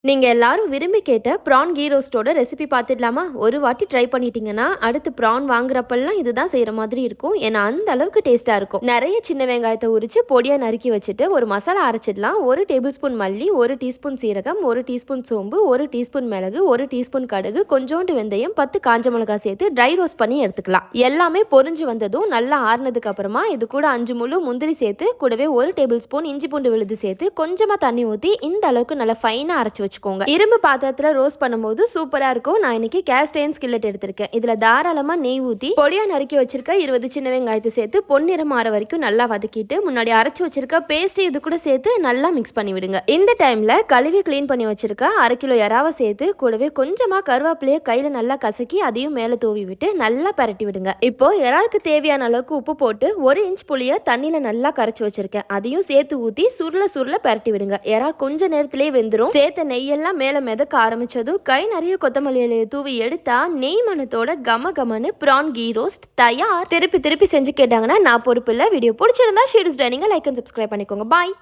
நீங்க எல்லாரும் விரும்பி கேட்ட ப்ரான் கீ ரோஸ்ட்டோட ரெசிபி பார்த்துடலாமா? ஒரு வாட்டி ட்ரை பண்ணிட்டீங்கன்னா அடுத்து ப்ரான் வாங்குறப்பெல்லாம் இதுதான் செய்யற மாதிரி இருக்கும். ஏன்னா அந்த அளவுக்கு டேஸ்டா இருக்கும். நிறைய சின்ன வெங்காயத்தை உரிச்சு பொடியா நறுக்கி வச்சுட்டு ஒரு மசாலா அரைச்சிடலாம். 1 டேபிள் ஸ்பூன் மல்லி, 1 டீஸ்பூன் சீரகம், 1 டீஸ்பூன் சோம்பு, 1 டீஸ்பூன் மிளகு, 1 டீஸ்பூன் கடுகு, கொஞ்சோண்டு வெந்தயம், 10 காஞ்ச மிளகாய் சேர்த்து ட்ரை ரோஸ்ட் பண்ணி எடுத்துக்கலாம். எல்லாமே பொரிஞ்சு வந்ததும் நல்லா ஆறுனதுக்கு அப்புறமா இது கூட 5 முழு முந்திரி சேர்த்து கூடவே 1 டேபிள் ஸ்பூன் இஞ்சி பூண்டு விழுது சேர்த்து கொஞ்சமா தண்ணி ஊற்றி இந்த அளவுக்கு நல்லா ஃபைனா அரைச்சு வச்சுக்கோங்க. இரும்பு பாத்திரத்துல ரோஸ்ட் பண்ணும்போது சூப்பரா இருக்கும். நான் இன்னைக்கு கேஸ்ட் அயர்ன் ஸ்கில்லட் எடுத்திருக்கேன். இதுல தாராளமா நெய் ஊத்தி பொடியா நறுக்கி வச்சிருக்க 20 சின்ன வெங்காயத்தை சேர்த்து பொன்னிறம் மாற வரைக்கும் நல்லா வதக்கிட்டு முன்னாடி அரைச்சு வச்சிருக்க பேஸ்ட் இது கூட சேர்த்து நல்லா மிக்ஸ் பண்ணி விடுங்க. இந்த டைம்ல கழுவி கிளீன் பண்ணி வச்சிருக்க 1/2 கிலோ இறாவை சேர்த்து கூடவே கொஞ்சமா கருவேப்பிலையை கையில நல்லா கசக்கி அதையும் மேல தூவி விட்டு நல்லா பரட்டி விடுங்க. இப்போ இறாலுக்கு தேவையான அளவுக்கு உப்பு போட்டு 1 இன்ச் புளிய தண்ணியில நல்லா கரைச்சு வச்சிருக்கேன். அதையும் சேர்த்து ஊத்தி சுருள சுருள பரட்டி விடுங்க. இறால் கொஞ்ச நேரத்திலேயே வெந்துரும். சேர்த்த நெய்யெல்லாம் மேல மிதக்க ஆரம்பிச்சதும் கை நிறைய கொத்தமல்லி இலையை தூவி எடுத்தா நெய் மணத்தோட கம கமன்னு ப்ரான் கீ ரோஸ்ட் தயார். திருப்பி திருப்பி செஞ்சு கேட்டாங்கன்னா நான் பொறுப்பு இல்லை. வீடியோ பிடிச்சிருந்தா ஷேர் லைக் அண்ட் சப்ஸ்கிரைப் பண்ணிக்கோங்க. பாய்.